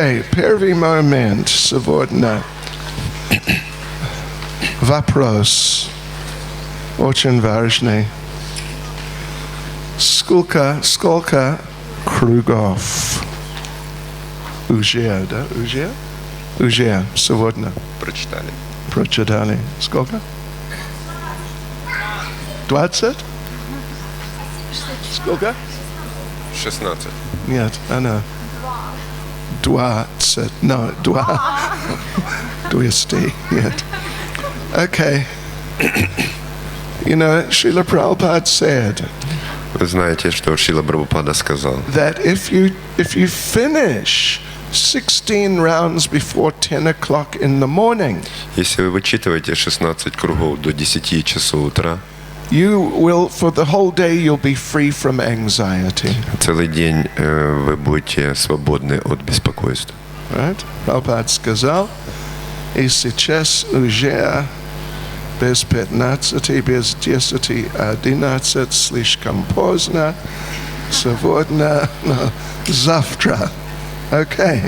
Первый момент сегодня. Вопрос очень важный. Сколько кругов? Уже, да? Уже сегодня. Прочитали. Сколько? 20? Сколько? 16. Нет, она. 20. No, 200. Нет. Okay. You know, Srila Prabhupada said. Вы знаете, что Шрила Прабхупада сказал? That if you finish 16 rounds before 10 o'clock in the morning, если вы вычитываете 16 кругов до 10 часов утра, you will, for the whole day, you'll be free from anxiety. целый день вы будете свободны от беспокойства. Right? Prabhupada сказал, и сейчас уже без 15, без 10, 11 слишком поздно, сегодня, завтра. Окей.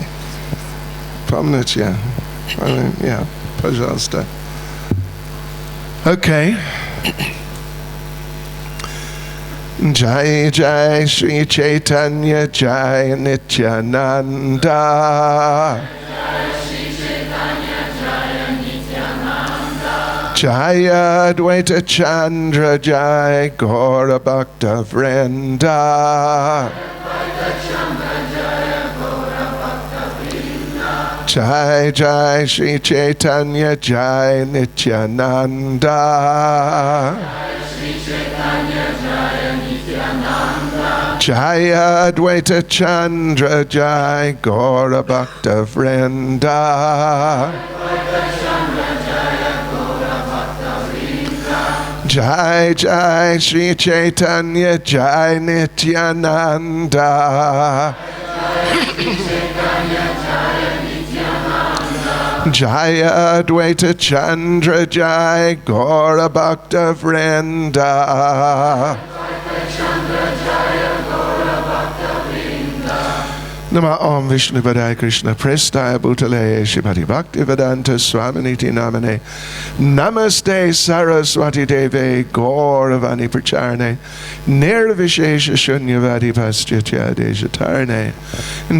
Помните? Yeah, пожалуйста. Окей. Jai Jai Shri Chaitanya Jai Nityananda Jai Advaita Chandra Jai Gaura Bhakta Vrinda Jai Jai Shri Chaitanya Jai Nityananda Jaya Advaita Chandra Jai Gaura Bhakta Vrinda Jai Jai Shri Chaitanya Jai Nityananda Jaya Advaita Chandra Jai Gaura Bhakta Vrinda Nama Om Vishnu Padaya Krishna Prestaya Bhutale Shrimati Bhakti Vedanta Swaminiti Namane Namaste Saraswati Deve Gauravani Pracharne Nirvishesha Shunyavadi Paschatya Dejatarne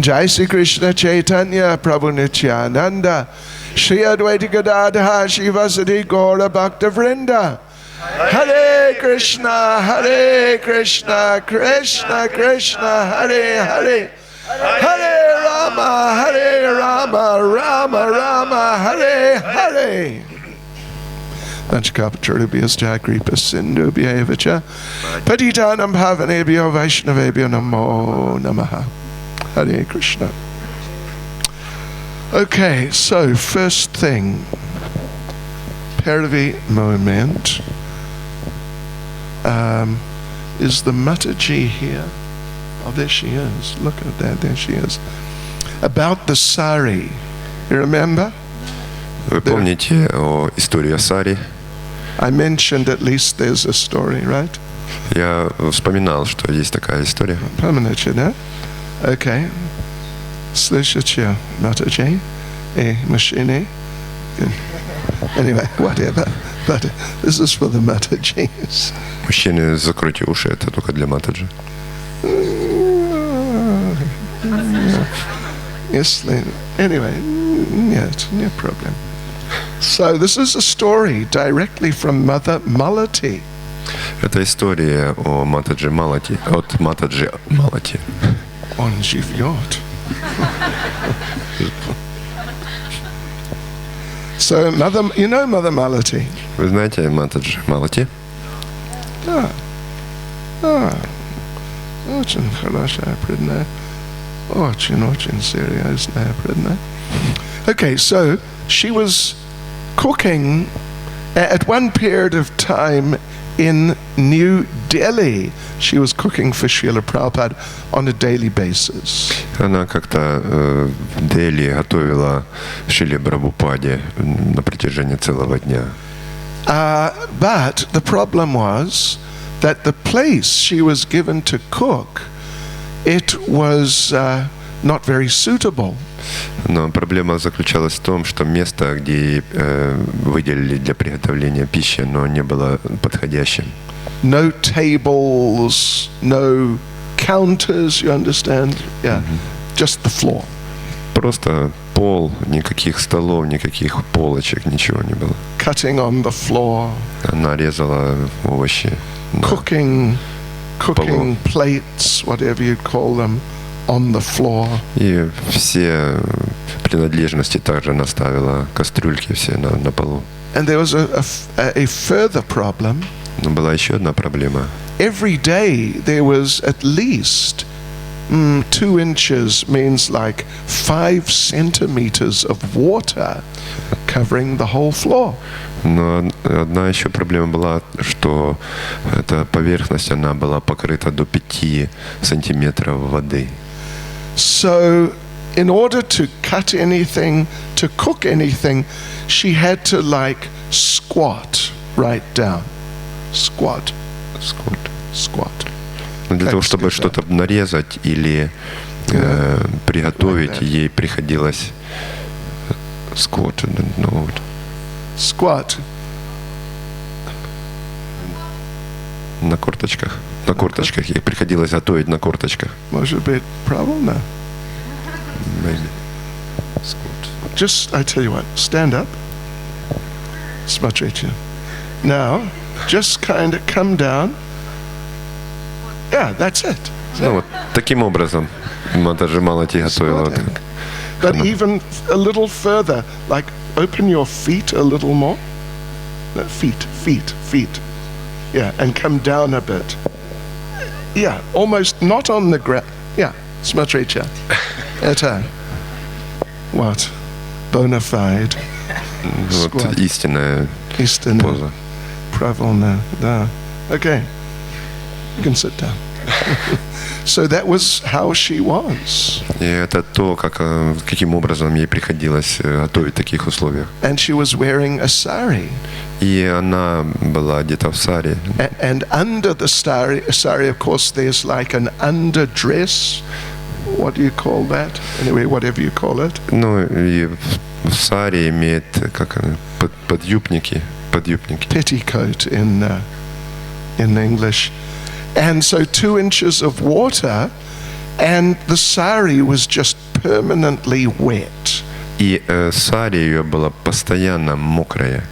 Jai Sri Krishna Chaitanya Prabhu Nityananda Shri Advaita Gadadha Shivasati Gaura Bhakta Vrinda Hare Krishna Krishna Krishna Hare Hare Hare Rama, Rama Rama, Hare Hare. Vanchakapacharubhyas Kripa Sindhubhyevacha Patitanam Bhavanebhyo Vaishnavebhyo Namo Namaha. Hare Krishna. Okay, so first thing, Peravi moment. Is the Mataji here? Oh, there she is. Look at that. There she is. About the sari. You remember? Вы помните историю о Саре? I mentioned at least there's a story, right? Я вспоминал, что есть такая история. Помните, да? Okay. Слышите, Mataji? Machine? Anyway, whatever. But this is for the Matajis. Мужчины, закройте уши, это только для Матаджи. Yes, anyway, yes, no problem. So this is a story directly from Mother Malati. Это история о Матаджи Малати, от Матаджи Малати. Он живет. So Mother, you know Mother Malati? Вы знаете Матаджи Малати? Очень хорошая преданная. Очень серьезная преданная. Okay, so she was cooking at one period of time in New Delhi. She was cooking for Srila Prabhupada on a daily basis. Она как-то в Дели готовила Шриле Прабхупаде на протяжении целого дня. But the problem was that the place she was given to cook, it was not very suitable. Но проблема заключалась в том, что место, где выделили для приготовления пищи, оно не было подходящим. No tables, no counters, you understand? Yeah, just the floor. Просто пол, никаких столов, никаких полочек, ничего не было. Cutting on the floor, Она резала овощи. cooking plates, whatever you call them, on the floor. И все принадлежности также наставила, кастрюльки все на полу. And there was a further problem. Но была еще одна проблема. Every day there was at least 2 inches, means like 5 centimeters of water covering the whole floor. Но одна еще проблема была, что эта поверхность, она была покрыта до 5 сантиметров воды. So in order to cut anything, to cook anything, she had to like squat right down. Squat. Но для того, чтобы что-то нарезать или приготовить, ей приходилось squat. Squat. На корточках. На корточках. Ей приходилось готовить на корточках. Может быть, правильно? Maybe. Squat. Just, I tell you what, stand up. Смотрите. Now, just kind of come down. Yeah, that's it. Ну вот таким образом Мата Джамалати готовила. Вот Squatting. But even a little further, like open your feet a little more. No, feet. Yeah, and come down a bit. Yeah, almost not on the ground. Yeah, смотрите. Это what? Bona fide. Вот Squat. истинная Истина. поза. Правильно, да. Okay. You can sit down. So that was how she was. И это то, каким образом ей приходилось готовить в таких условиях. And she was wearing a sari. И она была одета в сари. And under the sari, of course, there's like an underdress. What do you call that? Anyway, whatever you call it. Ну и в саре имеет подъюбники. Petticoat in English. And so 2 inches of water, and the sari was just permanently wet. И сари ее была постоянно мокрая.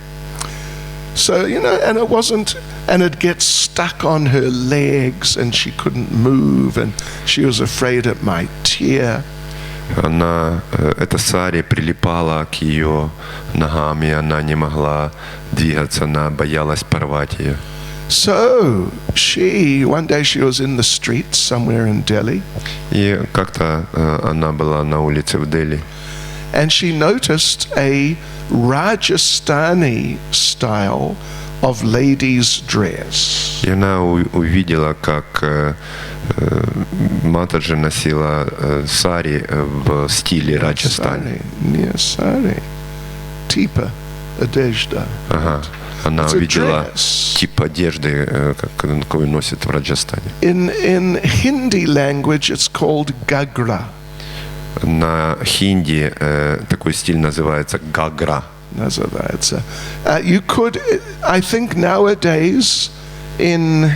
So, and it wasn't, and it gets stuck on her legs, and she couldn't move, and she was afraid it might tear. Эта сари прилипала к ее ногам, и она не могла двигаться, она боялась порвать ее. So one day she was in the streets somewhere in Delhi. И как-то она была на улице в Дели. And she noticed a Rajasthani style of ladies' dress. И она увидела, как Матаджи носила сари в стиле Раджастани. Не сари. Типа одежда. Ага. Она увидела тип одежды, какую носят в Раджастане. In Hindi language it's called gagра. На хинди такой стиль называется гагра. Называется. You could, I think nowadays in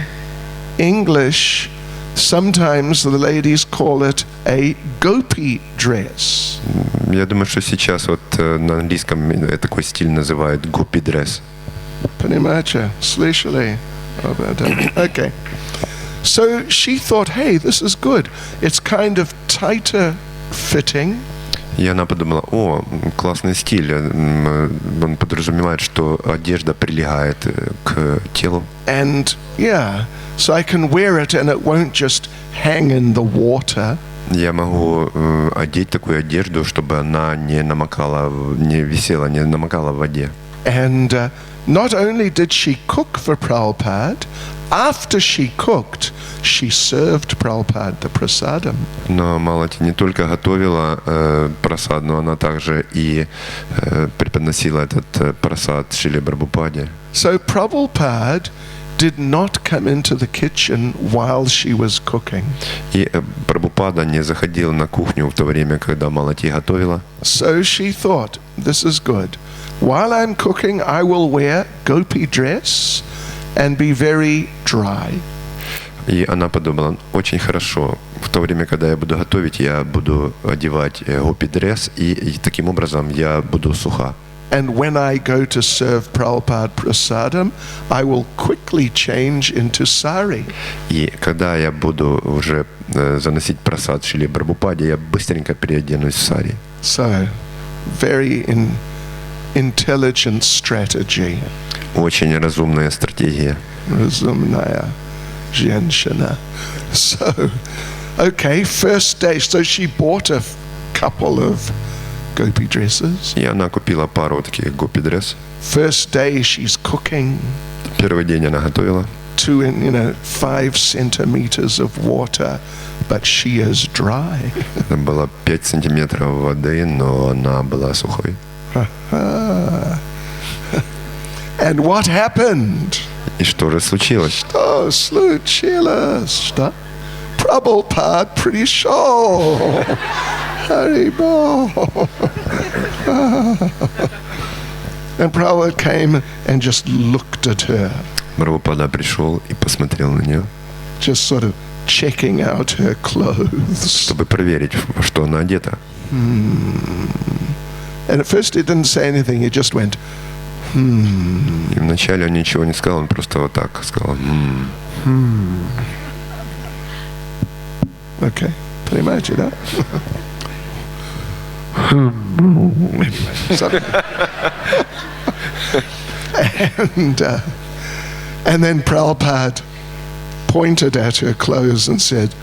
English, sometimes the ladies call it a gopi dress. Я думаю, что сейчас вот на английском такой стиль называют гопи дресс. Понимаете? Слышали? Okay. So she thought, hey, this is good. It's kind of tighter fitting. И она подумала, классный стиль. Он подразумевает, что одежда прилегает к телу. And yeah, so I can wear it and it won't just hang in the water. Я могу одеть такую одежду, чтобы она не висела, не намокала в воде. And not only did she cook for Prabhupada, after she cooked, she served Prabhupada the prasadam. Но Малати не только готовила прасад, но она также и преподносила этот прасад Шриле Прабхупаде. So Prabhupada did not come into the kitchen while she was cooking. И Прабхупада не заходил на кухню в то время, когда Малати готовила. So she thought, this is good. While I'm cooking, I will wear gopi dress and be very dry. И она подумала, очень хорошо, в то время, когда я буду готовить, я буду одевать гопи-дресс, и таким образом я буду суха. And when I go to serve Prabhupada prasadam, I will quickly change into sari. И когда я буду уже заносить прасад Шриле Прабхупаде, я быстренько переоденусь в сари. So, very intelligent strategy. Очень разумная стратегия. Razumnaya Jenshana. So, okay, first day. So she bought a couple of gopi dresses. И она купила пару таких гопи-дресс. First day she's cooking. Первый день она готовила. 5 centimeters of water, but she is dry. Это было 5 сантиметров воды, но она была сухой. And what happened? И что же случилось? Что случилось? Что? Prabhupada пришел. Haribol. And Prabhupada came and just looked at her. Прабхупада пришел и посмотрел на нее, Just sort of checking out her clothes. чтобы проверить, во что она одета. And at first he didn't say anything, he just went, И вначале он ничего не сказал, он просто вот так сказал. okay, понимаете, да? So, and then Prabhupada pointed at her clothes and said,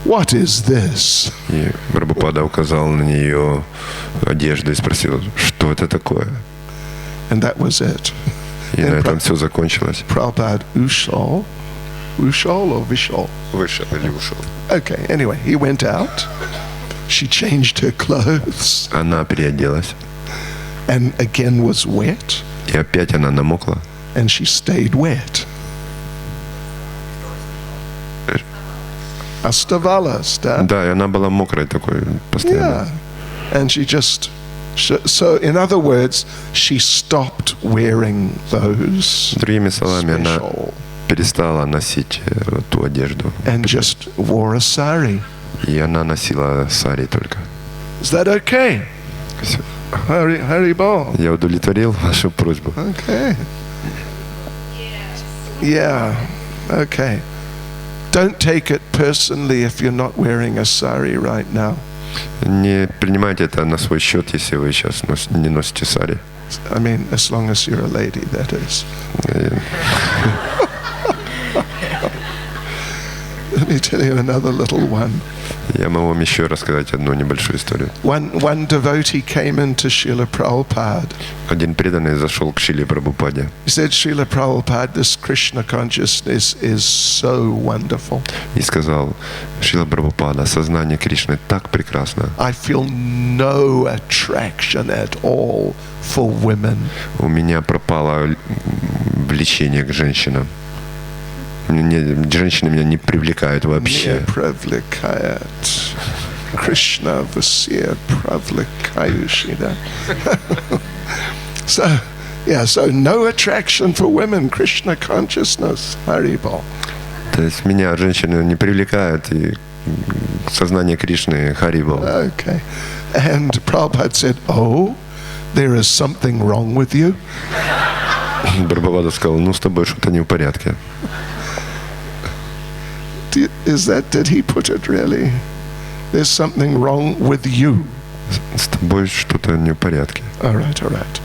"What is this?" И Прабхупада указал на нее одежду и спросил, что это такое? And that was it. И на этом все закончилось. Prabhupada Ushal or Vishal? Вышел или ушел? Okay, anyway, he went out. She changed her clothes Она переоделась, and again was wet, и опять она намокла. and she stayed wet. Astavalas, да? Да, и она была мокрой такой постоянно. Yeah. And she just, so in other words, she stopped wearing those Другими словами, она special перестала носить ту одежду. and just wore a sari. И она носила сари только. Is that okay? Всё. Haribol. Я удовлетворил вашу просьбу. Okay. Yeah. Okay. Don't take it personally if you're not wearing a sari right now. Не принимайте это на свой счет, если вы сейчас не носите сари. I mean, as long as you're a lady, that is. Let me tell you another little one. Я могу вам еще рассказать одну небольшую историю. One devotee came into Srila Prabhupada. Один преданный зашел к Шриле Прабхупаде. He said, Srila Prabhupada, this Krishna consciousness is so wonderful. И сказал: Шрила Прабхупада, сознание Кришны так прекрасно. I feel no attraction at all for women. У меня пропало влечение к женщинам. Женщины меня не привлекают вообще. Не привлекает. Krishna Vasya Pravlikayushida. So no attraction for women, Krishna consciousness, Haribol. То есть меня женщины не привлекают, и сознание Кришны Харибол. Okay. And Prabhupada said, oh, there is something wrong with you? Прабхупада сказал: ну с тобой что-то не в порядке. Did he put it really? There's something wrong with you. С тобой что-то не в порядке. All right.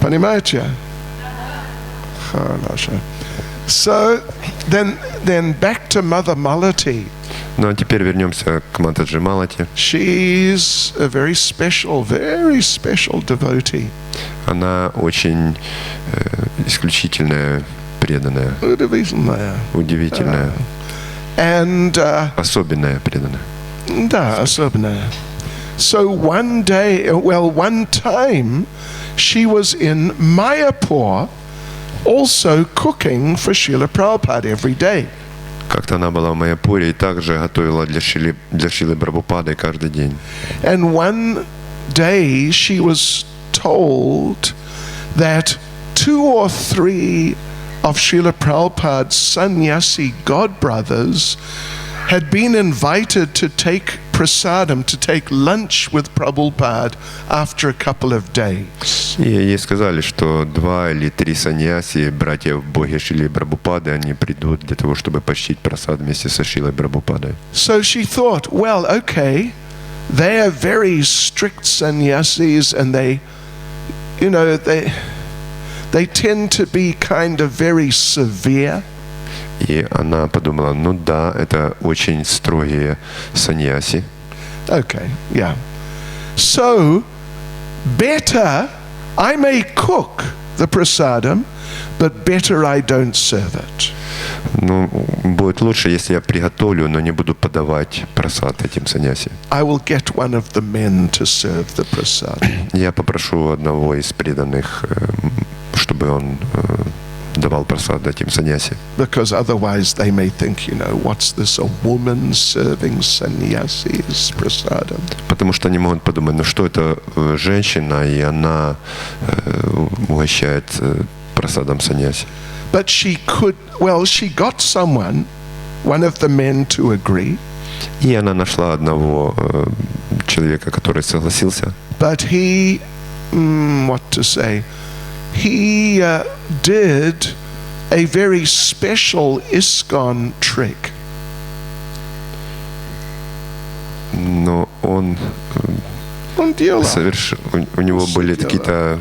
Понимаете? Хорошо. So then back to Mother Malati. Ну а теперь вернемся к Матаджи Малати. She's a very special devotee. Она очень исключительная, преданная, удивительная, And особенная преданная. да, особенная. So one time she was in Mayapur also cooking for Srila Prabhupada every day. Как-то она была в Майяпуре и также готовила для Шрилы Прабхупады каждый день. And one day she was told that 2 or 3 of Srila Prabhupada's sannyasi godbrothers had been invited to take prasadam, to take lunch with Prabhupada after a couple of days. И ей сказали, что 2 или 3 саньяси, братья в Боге Шрилы Прабхупады, они придут для того, чтобы почтить прасад вместе со Шрилой Прабхупадой. So she thought, well, okay, they are very strict sannyasis and they tend to be kind of very severe. И она подумала, ну да, это очень строгие саньяси. Okay, yeah. So, better I may cook the prasadam, but better I don't serve it. Ну, будет лучше, если я приготовлю, но не буду подавать прасад этим саньяси. I will get one of the men to serve the prasadam. Я попрошу одного из преданных, чтобы он давал прасад этим саньяси. Because otherwise they may think, what's this, a woman serving sannyasis prasadam? Потому что они могут подумать, ну что это женщина, и она угощает прасадом саньяси. But she got one of the men to agree. И она нашла одного человека, который согласился. But he did a very special ISKCON trick. Но он совершил, у него были какие-то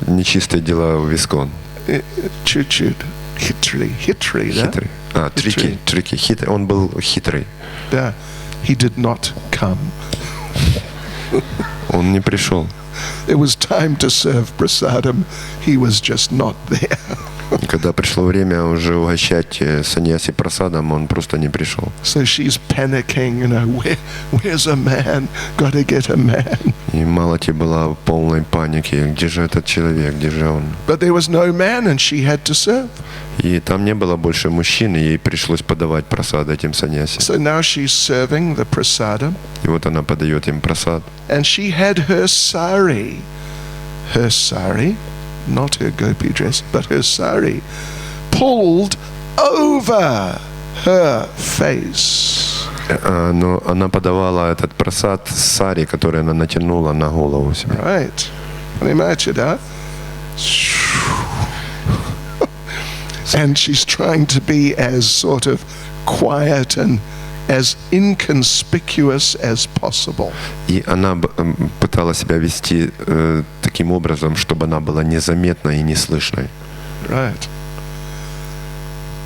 нечистые дела в ISKCON. Чуть-чуть. Хитрый, да? Хитрый. Трики. Хитрый. Он был хитрый. Да. He did not come. Он не пришел. It was time to serve prasadam. He was just not there. Когда пришло время уже угощать саньяси прасадом, он просто не пришел. So she's panicking, where's a man? Gotta get a man. И Малати была в полной панике. Где же этот человек? Где же он? But there was no man, and she had to serve. И там не было больше мужчин, и ей пришлось подавать прасад этим саньяси. So now she's serving the prasadam. И вот она подает им прасад. And she had her sari, not her gopi dress, but her sari, pulled over her face. Но она подавала этот прасад сари, который она натянула на голову себе. Right. Can you imagine, huh? And she's trying to be as sort of quiet and as inconspicuous as possible. И она пыталась себя вести таким образом, чтобы она была незаметной и неслышной. Right.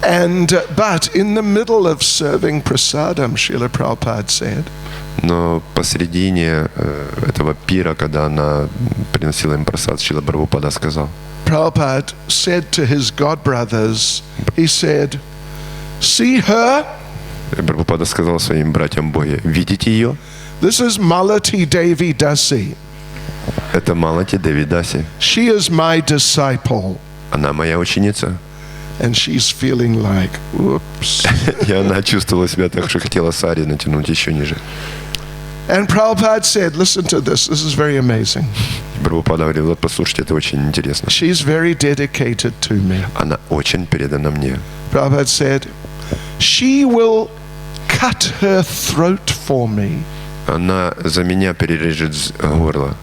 But in the middle of serving prasadam, Srila Prabhupada said, Но посредине этого пира, когда она приносила им прасад, Шрила Прабхупада сказал, Prabhupada said to his godbrothers, he said, see her? Прабхупада сказал своим братьям Боге, видите ее? This is Malati Devi Dasi. Это Малати Деви Даси. She is my disciple. Она моя ученица. And she's feeling like, whoops. И она чувствовала себя так, что хотела сари натянуть еще ниже. And Prabhupada said, listen to this is very amazing. Прабхупада говорил, вот послушайте, это очень интересно. She's very dedicated to me. Она очень передана мне. Prabhupada said, she will cut her throat for me. Она за меня перережет горло.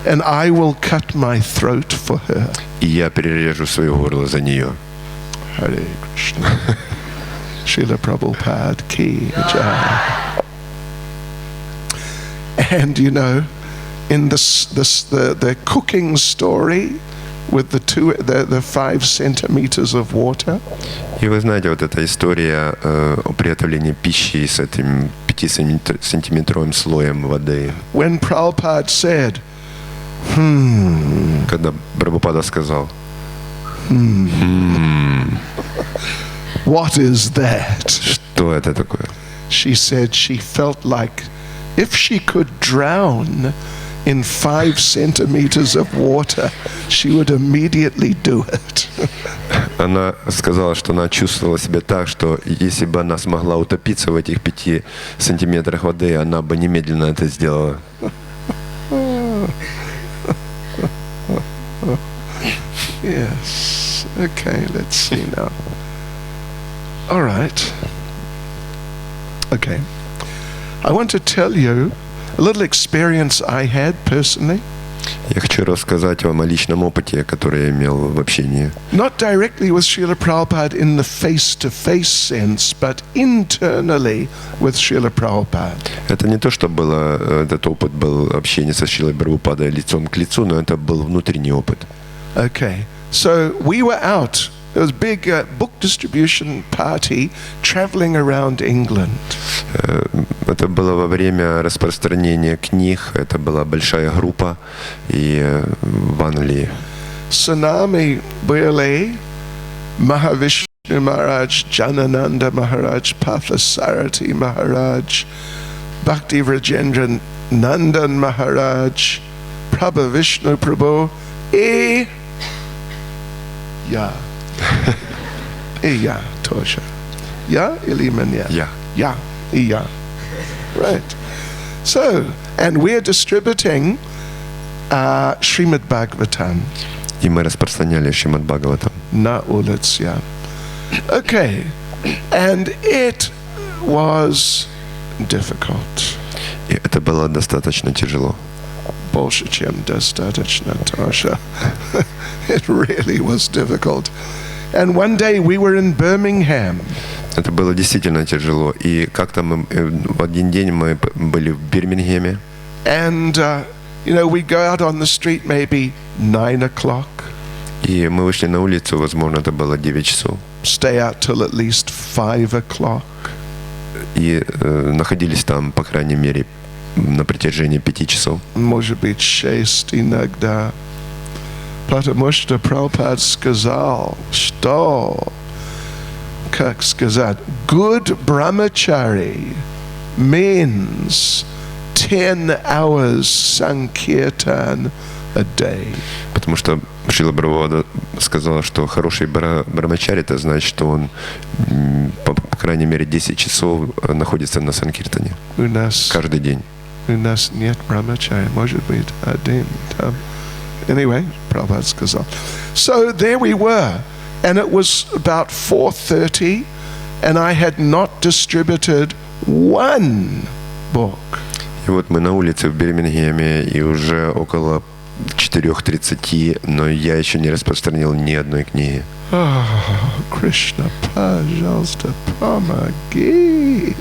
And I will cut my throat for her. И я перережу свое горло за нее. Hare Krishna. Srila Prabhupada ki jai. And in the cooking story with the 5 centimeters of water. И вы знаете, вот эта история о приготовлении пищи с этим 5-сантиметровым слоем воды. When Prabhupada said, Когда Прабхупада сказал, what is that? что это такое? She said she felt like if she could drown in 5 centimeters of water, she would immediately do it. Она сказала, что она чувствовала себя так, что если бы она смогла утопиться в этих 5 сантиметрах воды, она бы немедленно это сделала. Yes. Okay, let's see now. All right. Okay. I want to tell you a little experience I had personally. Я хочу рассказать вам о личном опыте, который я имел в общении. Not directly with Srila Prabhupada in the face-to-face sense, but internally with Srila Prabhupada. Это не то, что было, этот опыт был общение со Шрилой Прабхупадой лицом к лицу, но это был внутренний опыт. Okay. So we were out. There was a big book distribution party traveling around England. Это было во время распространения книг. Это была большая группа и в Англии. Swami Burley, Mahavishnu Maharaj, Janananda Maharaj, Pathasarati Maharaj, Bhakti Rajendra Nandan Maharaj, Prabhu Vishnu Prabhu, Ya. Ya, Tosha. Ya, Ilimanya. Я. Ya, Ya. Right. So, and we're distributing Srimad Bhagavatam. И мы распространяли Шримад Бхагаватам. Na ulitsya. Okay. And it was difficult. И это было достаточно тяжело. Больше, чем достаточно, Tosha. It really was difficult. And one day we were in Birmingham. Это было действительно тяжело. И как-то мы в один день мы были в Бирмингеме. And, we go out on the street maybe 9 o'clock. И мы вышли на улицу, возможно, это было 9 часов. Stay out till at least 5 o'clock. И находились там, по крайней мере, на протяжении 5 часов. Может быть, 6 иногда. Потому что Prabhupada сказал, что, как сказать, good brahmachari means 10 hours sankirtan a day. Потому что Шрила Прабхупада сказала, что хороший брамачари, это значит, что он, по крайней мере, 10 часов находится на санкиртане. Каждый день. У нас нет брамачари, может быть, один там. Anyway, Prabhupada сказал. So there we were, and it was about 4:30, and I had not distributed one book. И вот мы на улице в Бирмингеме, и уже около 4:30, но я еще не распространил ни одной книги. Oh, Krishna, пожалуйста, помоги.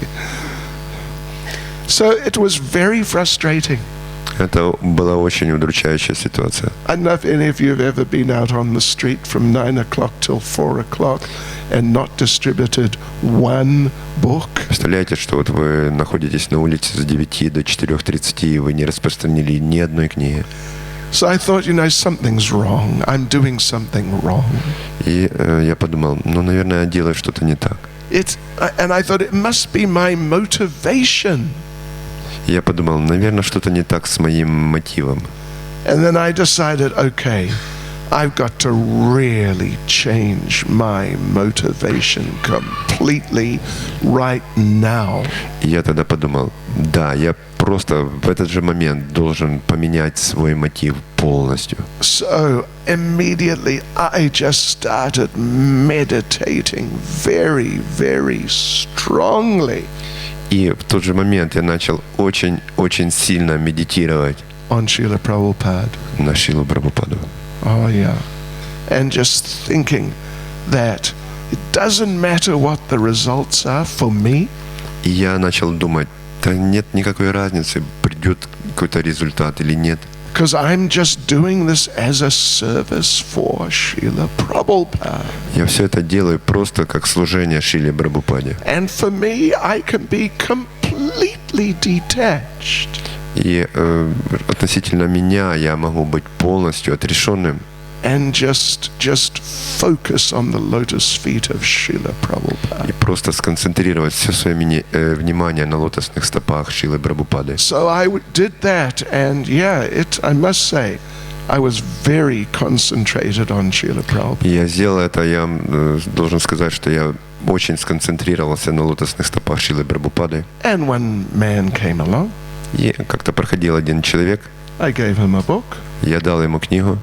So it was very frustrating. Это была очень удручающая ситуация. I don't know if any of you have ever been out on the street from 9 o'clock till 4 o'clock and not distributed one book. Представляете, что вот вы находитесь на улице с 9 до 4:30, и вы не распространили ни одной книги. So I thought, something's wrong. I'm doing something wrong. И я подумал, наверное, я делаю что-то не так. And I thought it must be my motivation. Я подумал, наверное, что-то не так с моим мотивом. And then I decided, okay, I've got to really change my motivation completely right now. И я тогда подумал, да, я просто в этот же момент должен поменять свой мотив полностью. So immediately I just started meditating very, very strongly. И в тот же момент я начал очень сильно медитировать on Srila Prabhupada. На Шрилу Прабхупаду. Oh yeah. And just thinking that it doesn't matter what the results are for me. И я начал думать, да нет никакой разницы, придет какой-то результат или нет. Because I'm just doing this as a service for Srila Prabhupada. Я все это делаю просто как служение Шриле Прабхупаде. And for me, I can be completely detached. И относительно меня я могу быть полностью отрешенным. and just focus on the lotus feet of Srila Prabhupada. И просто сконцентрировать все свое внимание на лотосных стопах Шрилы Прабхупады. So I did that, and I must say, I was very concentrated on Srila Prabhupada. Я сделал это, я должен сказать, что я очень сконцентрировался на лотосных стопах Шрилы Прабхупады. And one man came along. И как-то проходил один человек. I gave him a book. Я дал ему книгу.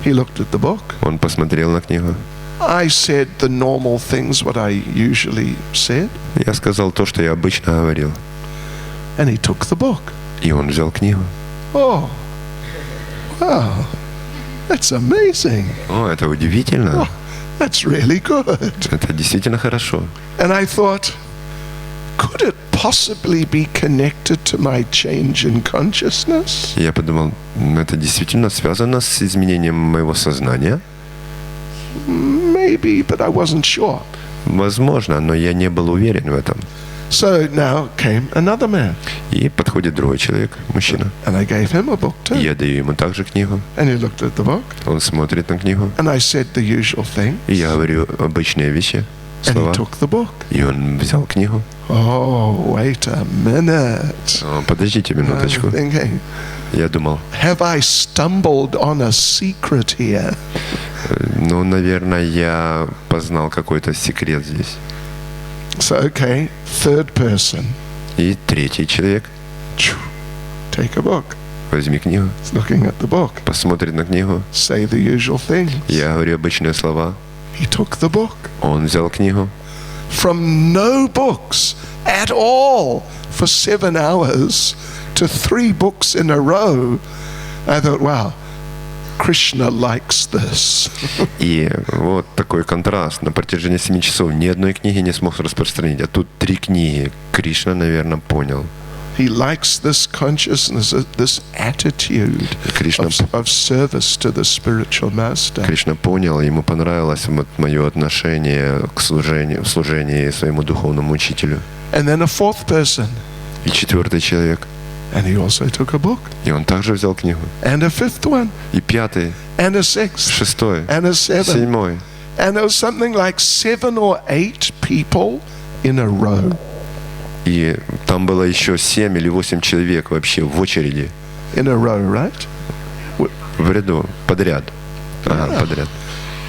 He looked at the book. Он посмотрел на книгу. I said the normal things what I usually said. Я сказал то, что я обычно говорил. And he took the book. И он взял книгу. Oh, wow, that's amazing. О, это удивительно. Oh, that's really good. Это действительно хорошо. And I thought, could it possibly be connected to my change in consciousness? Я подумал, это действительно связано с изменением моего сознания. Maybe, but I wasn't sure. Возможно, но я не был уверен в этом. So now came another man. И подходит другой человек, мужчина. And I gave him a book too. Я даю ему также книгу. And he looked at the book. Он смотрит на книгу. And I said the usual thing. И я говорю обычные вещи, And слова. he took the book. И он взял книгу. Oh, wait a minute. О, подождите I'm минуточку. thinking, Я думал, have I stumbled on a secret here? ну, наверное, я познал какой-то секрет здесь. So, okay, third person. И третий человек. Take a book. Возьми книгу. He's looking at the book. Посмотрит на книгу. Say the usual things. Я говорю обычные слова. He took the book. Он взял книгу. From no books at all for 7 hours to 3 books in a row, I thought, wow, Krishna likes this. И вот такой контраст. На протяжении 7 часов ни одной книги не смог распространить. А тут 3 книги. Кришна, наверное, понял. He likes this consciousness, this attitude of service to the spiritual master. Кришна понял, ему понравилось вот мое отношение к служению своему духовному учителю. And then a fourth person. И четвертый человек. And he also took a book. И он также взял книгу. And a fifth one. И пятый. And a sixth. Шестой. And a seventh. Седьмой. And there was something like 7 or 8 people in a row. И там было еще 7 или 8 человек вообще в очереди. In a row, right? В ряду, подряд. Ага, подряд.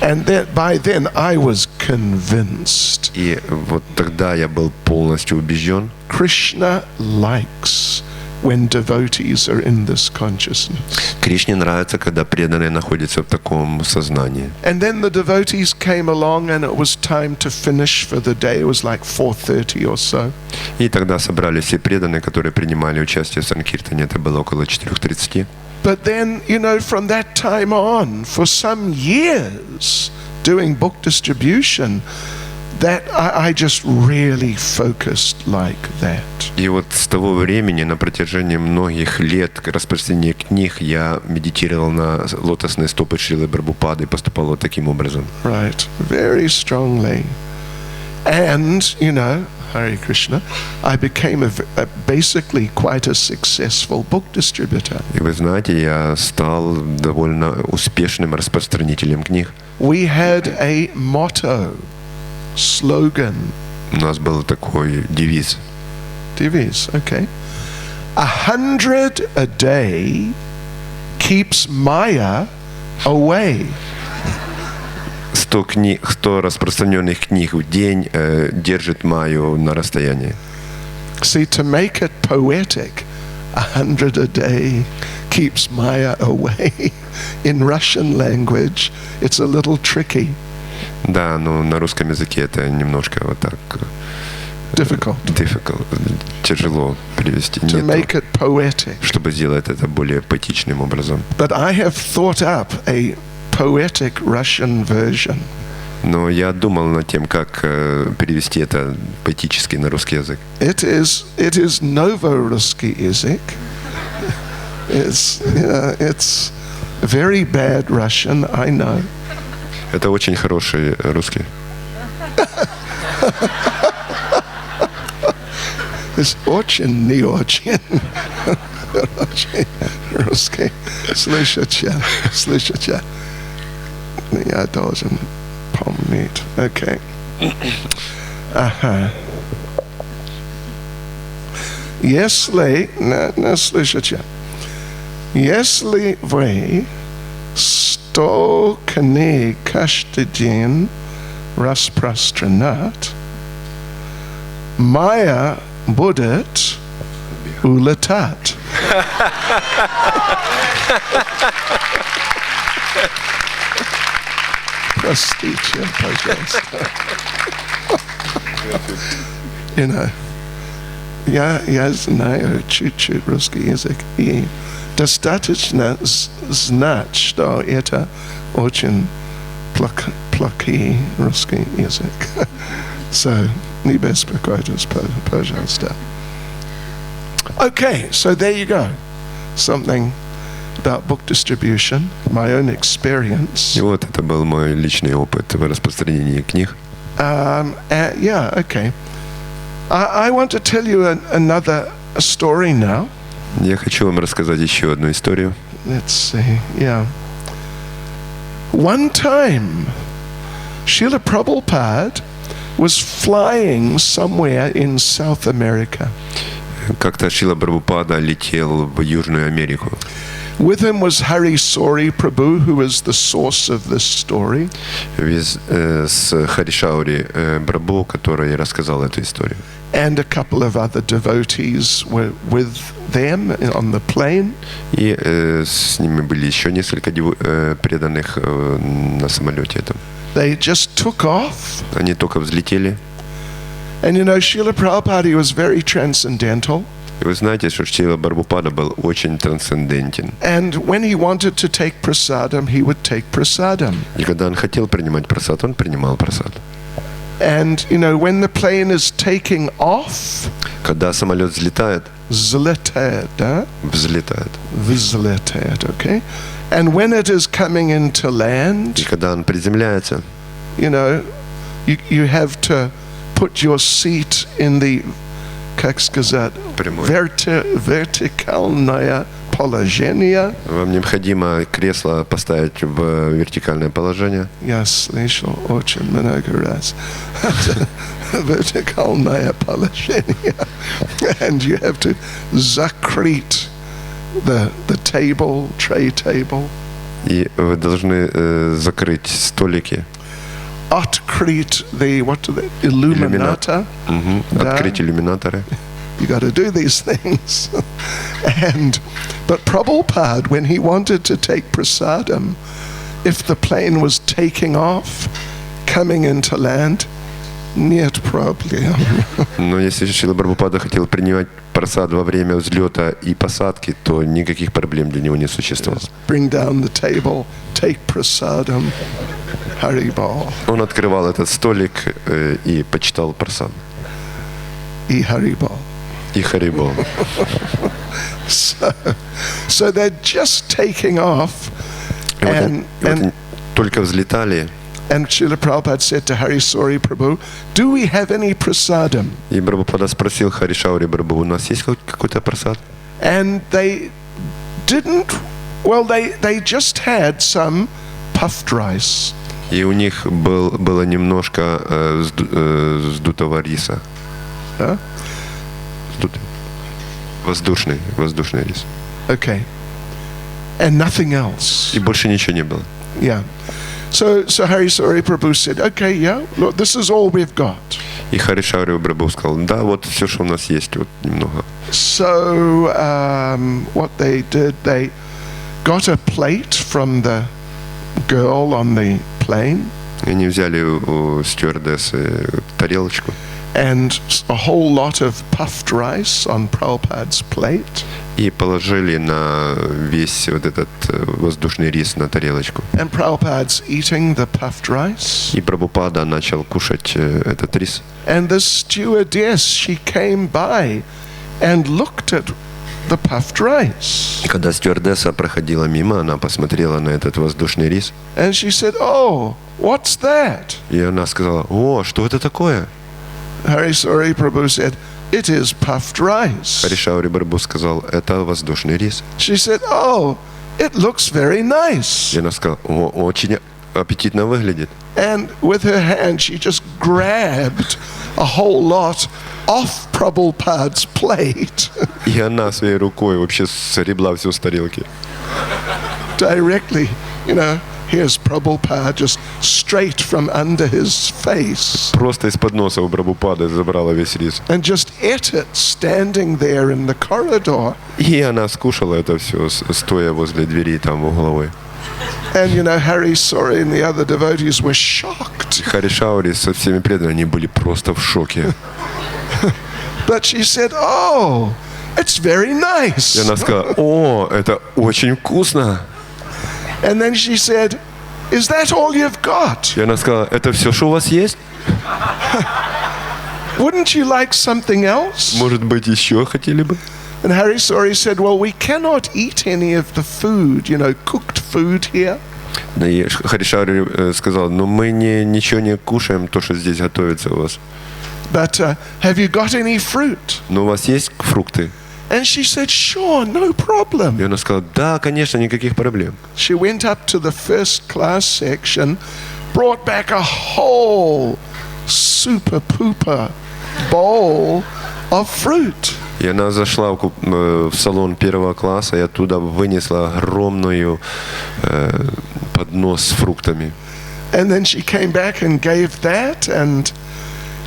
And by then I was convinced. И вот тогда я был полностью убежден. Krishna likes when devotees are in this consciousness. Кришне нравится, когда преданные находятся в таком сознании. And then the devotees came along and it was time to finish for the day. It was like 4:30 or so. И тогда собрались все преданные, которые принимали участие в Санкиртане. Это было около 4:30. But then, from that time on, for some years, doing book distribution, that I just really focused like that. И вот с того времени, на протяжении многих лет распространения книг, я медитировал на лотосные стопы Шрилы Прабхупады и поступал вот таким образом. Right, very strongly. And, Hare Krishna, I became basically quite a successful book distributor. И вы знаете, я стал довольно успешным распространителем книг. We had a motto, slogan. У нас был такой девиз. Девиз, okay. 100 a day keeps Maya away. 100 распространенных книг в день держит Майю на расстоянии. See, to make it poetic, 100 a day keeps Maya away. In Russian language, it's a little tricky. Да, но на русском языке это немножко вот так. Difficult. Тяжело перевести. To make it poetic. Чтобы сделать это более поэтичным образом. But I have thought up a poetic Russian version. Но я думал над тем, как перевести это поэтически на русский язык. It is novorusский язык. It's very bad Russian, I know. Это очень хороший русский. It's очень, не очень. Русский. Слышите? Я должен помнить. Окей. Ага. Если, слышите, если вы 100 книг каждый день распространять, Майя будет улетать. Простите, пожалуйста. You know, я знаю чуть-чуть русский язык и достаточно знать, что это очень плохой русский язык. So, не беспокойтесь, пожалуйста. Okay, so there you go. Something about book distribution, my own experience. И вот это был мой личный опыт в распространении книг. Yeah, okay. I want to tell you another story now. Я хочу вам рассказать еще одну историю. Let's see, yeah. One time, Srila Prabhupada was flying somewhere in South America. Как-то Шрила Прабхупада летел в Южную Америку. With him was Hari Sori Prabhu, who was the source of this story. С Харишаури Прабху, который рассказал эту историю. And a couple of other devotees were with them on the plane. И с ними были еще несколько преданных на самолете этом. They just took off. Они только взлетели. And you know, Srila Prabhupada, he was very transcendental. И вы знаете, что Шрила Прабхупада был очень трансцендентен. And when he wanted to take prasadam, he would take prasadam. И когда он хотел принимать прасад, он принимал прасад. And you know, when the plane is taking off, когда самолет взлетает, взлетает, да? Взлетает, okay? And when it is coming into land, и когда он приземляется, you know, you have to put your seat in the, как сказать, вертикальное положение. Вам необходимо кресло поставить в вертикальное положение. Я слышал очень много раз. Вертикальное положение. And you have to закрыть the table, tray table. И вы должны закрыть столики. Открыть illuminator. Открыть иллюминаторы. You got to do these things. But Prabhupada, when he wanted to take prasadam, if the plane was taking off, coming into land, нет проблем. Но если Шрила Прабхупада хотел принимать прасад во время взлета и посадки, то никаких проблем для него не существовало. Bring down the table, take prasadam, Haribol. Он открывал этот столик и почитал прасад. И Haribol. И Харибол. So they're just taking off, and только взлетали. And Srila Prabhupada said to Hari Sori Prabhu, "Do we have any prasadam?" И Прабхупада спросил Харишаури Прабху, у нас есть какой-то прасад? And they didn't. Well, they just had some puffed rice. И у них было немножко сдутого риса. Да? Воздушный рис. Okay. And nothing else. И больше ничего не было. Yeah. So Hari Sori Prabhu said, "Okay, yeah, look, this is all we've got." И Харишаури Прабху сказал, да, вот все, что у нас есть, вот немного. So what they did, they got a plate from the girl on the plane. Они взяли у стюардессы тарелочку. And a whole lot of puffed rice on Prabhupada's plate. И положили на весь вот этот воздушный рис на тарелочку. And Prabhupada's eating the puffed rice. И Прабхупада начал кушать этот рис. And the stewardess, she came by and looked at the puffed rice. Когда стюардесса проходила мимо, она посмотрела на этот воздушный рис. And she said, "Oh, what's that?" И она сказала, о, что это такое? Hari Sori Prabhu said, it is puffed rice. Харишаури Прабху сказал, это воздушный рис. She said, oh, it looks very nice. И она сказала, о, очень аппетитно выглядит. And with her hand, she just grabbed a whole lot off Prabhupada's plate. И она своей рукой вообще сребла все с тарелки. Directly, here's Prabhupada just straight from under his face. Просто из-под носа у Прабхупады забрала весь рис. And just ate it standing there in the corridor. И она скушала это все, стоя возле двери там в угловой. And Hari Sori and the other devotees were shocked. Харишаури со всеми преданными, они были просто в шоке. But she said, oh, it's very nice. И она сказала, о, это очень вкусно. And then she said, is that all you've got? И она сказала, это все, что у вас есть? Wouldn't you like something else? Может быть, еще хотели бы? And Hari Sori said, well, we cannot eat any of the food, cooked food here. И Харишаури сказал, но мы ничего не кушаем, то, что здесь готовится у вас. But have you got any fruit? Но у вас есть фрукты? And she said, sure, no problem. И она сказала, да, конечно, никаких проблем. She went up to the first class section, brought back a whole super pooper bowl of fruit. И она зашла в салон первого класса и оттуда вынесла огромную поднос с фруктами. And then she came back and gave that, and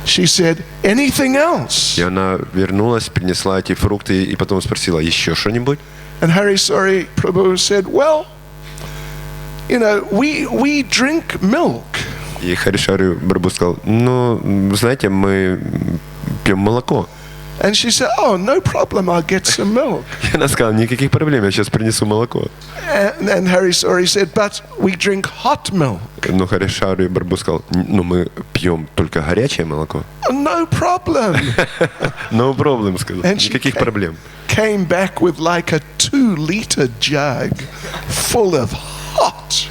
she said, anything else? И она вернулась, принесла эти фрукты и потом спросила, еще что-нибудь? And Hari Sori Prabhu said, well, we drink milk. И Харишаури Прабху сказал, знаете, мы пьем молоко. And she said, oh, no problem, I'll get some milk. И она сказала, никаких проблем, я сейчас принесу молоко. And Hari Sori said, but we drink hot milk. Но Харишаури Прабху сказал, мы пьем только горячее молоко. No problem. No problem, сказал, никаких проблем. Came back with like a 2-liter jug full of hot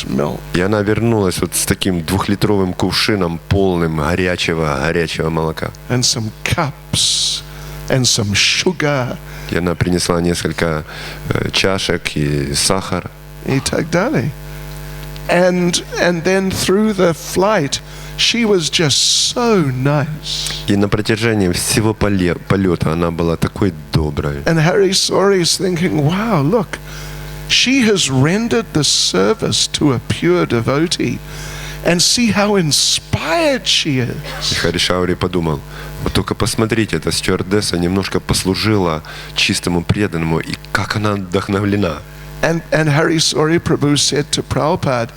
milk. И она вернулась вот с таким 2-литровым кувшином, полным горячего молока. And some cups and some sugar. И она принесла несколько чашек и сахар. И так далее. And then through the flight, she was just so nice. И на протяжении всего полета она была такой доброй. And Hari Sori is thinking, wow, look, she has rendered the service to a pure devotee. And see how inspired she is. И Харишаури подумал, вот только посмотрите, эта стюардесса немножко послужила чистому преданному, и как она вдохновлена. And Hari Sori Prabhu said to Prabhupada,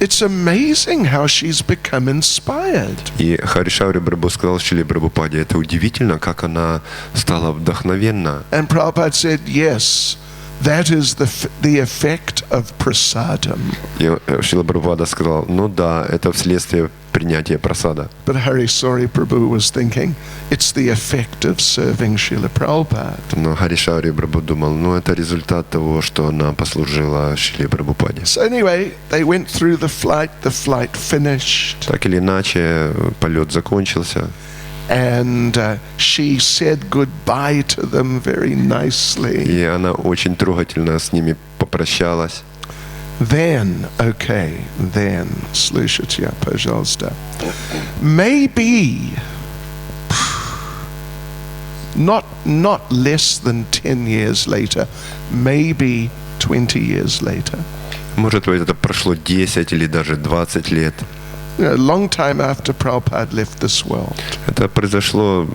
it's amazing how she's become inspired. И Харишаури Прабху сказал Шриле Прабхупаде, это удивительно, как она стала вдохновенна. And Prabhupada said, yes, that is the effect of prasadam. И Шрила Прабхупада сказал, да, это вследствие принятия прасада. But Hari Sori Prabhu was thinking, it's the effect of serving Srila Prabhupada. Но Харишаури Прабху думал, это результат того, что она послужила Шриле Прабхупаде. So anyway, they went through the flight finished. Так или иначе, полет закончился. And she said goodbye to them very nicely. И она очень трогательно с ними попрощалась. Then, слушайте, пожалуйста. Maybe not less than 10 years later, maybe 20 years later. Может быть, это прошло 10 или даже 20 лет. A long time after Prabhupada left this world. Это произошло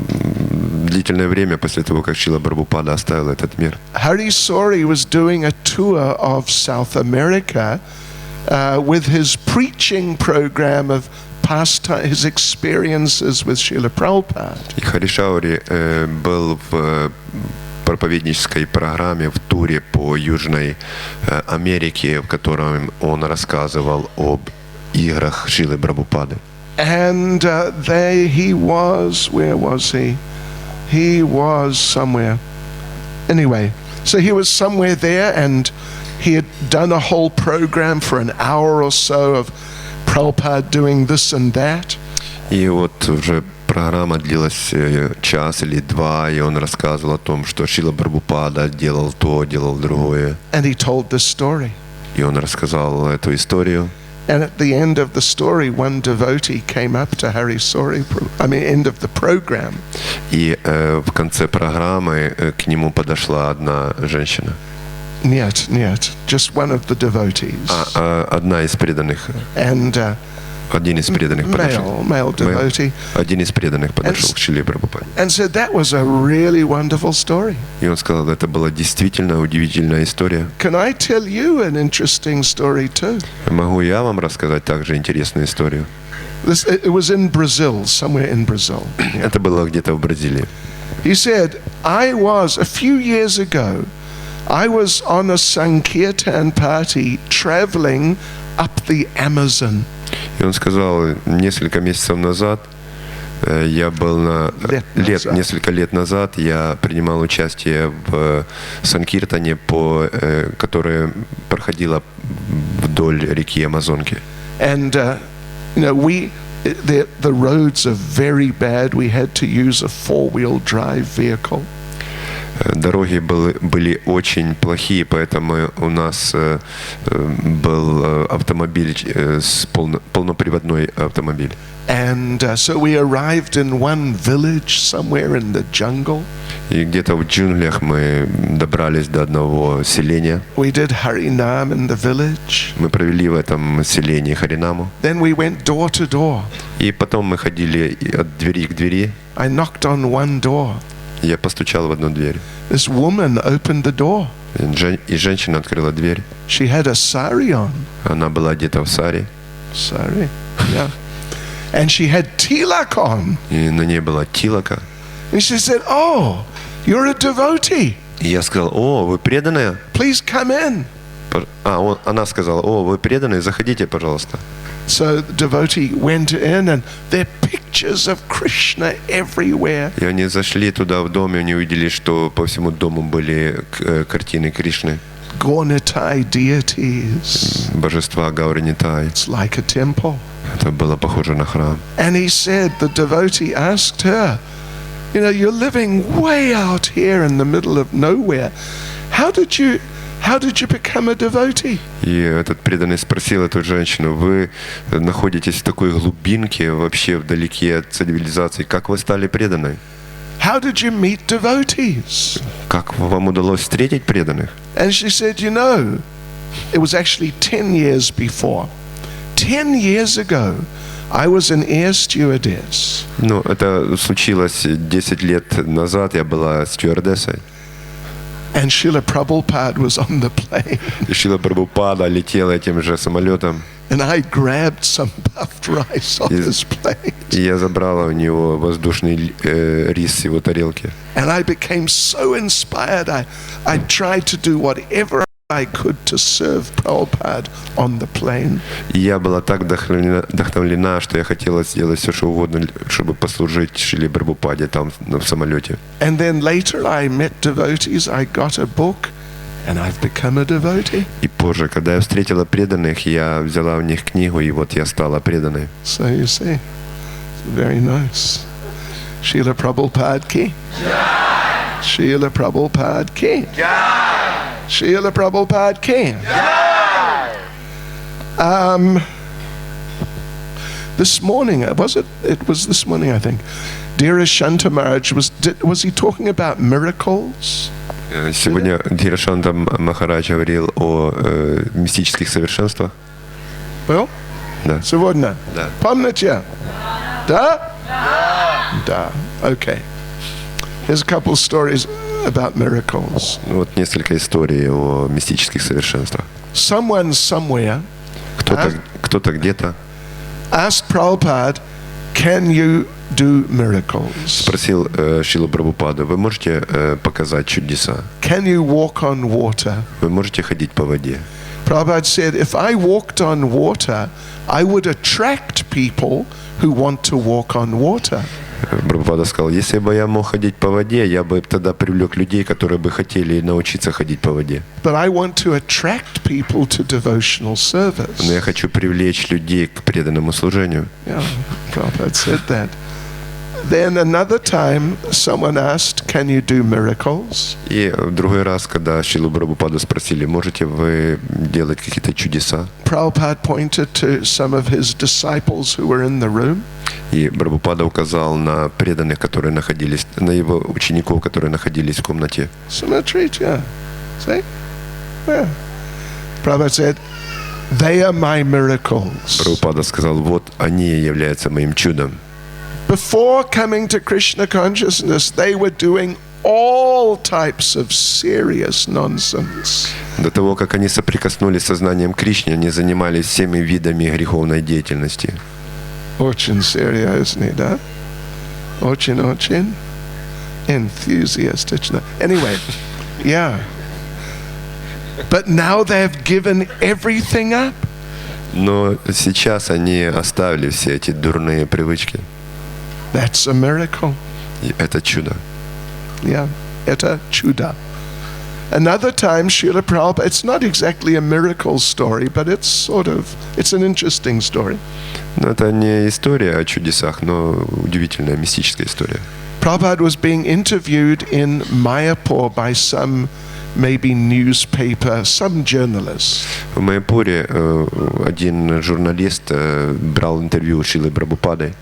длительное время после того, как Шрила Прабхупада оставил этот мир. Hari Sori was doing a tour of South America with his preaching program of his experiences with Srila Prabhupada. И Харишаури был в проповеднической программе в туре по Южной Америке, в котором он рассказывал об играх Шрилы Прабхупады. And he was, where was he? He was somewhere. Anyway, so he was somewhere there, and he had done a whole program for an hour or so of Prabhupada doing this and that. И вот уже программа длилась час или два, и он рассказывал о том, что Шрила Прабхупада делал то, делал другое. And he told this story. И он рассказал эту историю. And at the end of the story, one devotee came up to Hari Sori, end of the program. И в конце программы к нему подошла одна женщина. Нет, just one of the devotees. Одна из преданных. And Один из преданных подошел. Male devotee. Один из преданных подошел к Шриле Прабхупаде. And said that was a really wonderful story. И он сказал, это была действительно удивительная история. Can I tell you an interesting story too? Могу я вам рассказать также интересную историю? It was in Brazil, somewhere in Brazil. Это было где-то в Бразилии. He said, a few years ago, I was on a Sankirtan party traveling up the Amazon. И он сказал, несколько месяцев назад, я был несколько лет назад, я принимал участие в Санкиртане, которая проходила вдоль реки Амазонки. And the roads are very bad. We had to use a four-wheel drive vehicle. Дороги были очень плохие, поэтому у нас был автомобиль, полноприводной автомобиль. And so we arrived in one village somewhere in the jungle. И где-то в джунглях мы добрались до одного селения. We did Harinam in the village. Мы провели в этом селении Харинаму. Then we went door to door. И потом мы ходили от двери к двери. I knocked on one door. Я постучал в одну дверь. This woman opened the door. И женщина открыла дверь. She had a sari on. Она была одета в сари. Sari, yeah. And she had tilak on. И на ней была тилака. And she said, "Oh, you're a devotee. И я сказал, о, вы преданные? Please come in." Она сказала, о, вы преданные, заходите, пожалуйста. So the devotee went in, and there are pictures of Krishna everywhere. И они зашли туда в дом, и они увидели, что по всему дому были картины Кришны. Gaunitai deities. Божества Гаурнитай. It's like a temple. Это было похоже на храм. And he said, the devotee asked her, you're living way out here in the middle of nowhere. How did you become a devotee? И этот преданный спросил эту женщину, вы находитесь в такой глубинке, вообще вдалеке от цивилизации, как вы стали преданной? How did you meet devotees? Как вам удалось встретить преданных? And she said, it was actually 10 years before. 10 years ago, I was an air stewardess. Это случилось 10 лет назад, я была стюардессой. And Srila Prabhupada was on the plane. И Шрила Прабхупада летела этим же самолетом. And I grabbed some puffed rice on his plate. И я забрала у него воздушный рис с его тарелки. And I became so inspired. I tried to do whatever I could to serve Prabhupada on the plane. И я была так вдохновлена, что я хотела сделать все, что угодно, чтобы послужить Шриле Прабхупаде там в самолете. And then later I met devotees. I got a book, and I've become a devotee. И позже, когда я встретила преданных, я взяла у них книгу, и вот я стала преданной. So you see, very nice. Srila Prabhupada ki. Jai. Srila Prabhupada ki. Jai. Srila Prabhupada ki. Jai. This morning, was it? It was this morning, I think. Dear Shanta Maharaj, was he talking about miracles? Сегодня Дхирашанта Махарадж говорил о мистических совершенствах. Well, да. Сегодня? Да. Помните? Да? Да. Okay. Here's a couple of stories about miracles. Вот несколько историй о мистических совершенствах. Someone somewhere кто-то где-то asked Prabhupada, can you do miracles? Спросил Шрилу Прабхупаду, вы можете показать чудеса? Can you walk on water? Вы можете ходить по воде? Prabhupada said, if I walked on water, I would attract people who want to walk on water. Прабхупада сказал, если бы я мог ходить по воде, я бы тогда привлек людей, которые бы хотели научиться ходить по воде. But I want to attract people to devotional service. Но я хочу привлечь людей к преданному служению. Yeah, Prabhupada said that. Then another time someone asked, can you do miracles? И в другой раз, когда Шрилу Прабхупаду спросили, можете вы делать какие-то чудеса? Prabhupada pointed to some of his disciples who were in the room. И Прабхупада указал на преданных, которые находились, на его учеников, которые находились в комнате. Symmetry, yeah. See? Yeah. Prabhupada said, they are my miracles. Прабхупада сказал, вот они являются моим чудом. Before coming to Krishna consciousness, they were doing all types of serious nonsense. До того, как они соприкоснулись с сознанием Кришны, они занимались всеми видами греховной деятельности. Очень серьезно, да? Очень enthusiastic. Anyway, yeah. But now they've given everything up. Но сейчас они оставили все эти дурные привычки. That's a miracle. И это чудо. Yeah, это чудо. Another time, Srila Prabhupada, it's not exactly a miracle story, but it's an interesting story. Но это не история о чудесах, но удивительная мистическая история. Prabhupada was being interviewed in Mayapur by some maybe newspaper, some journalist. В Майяпуре один журналист брал интервью у Шрилы Прабхупады.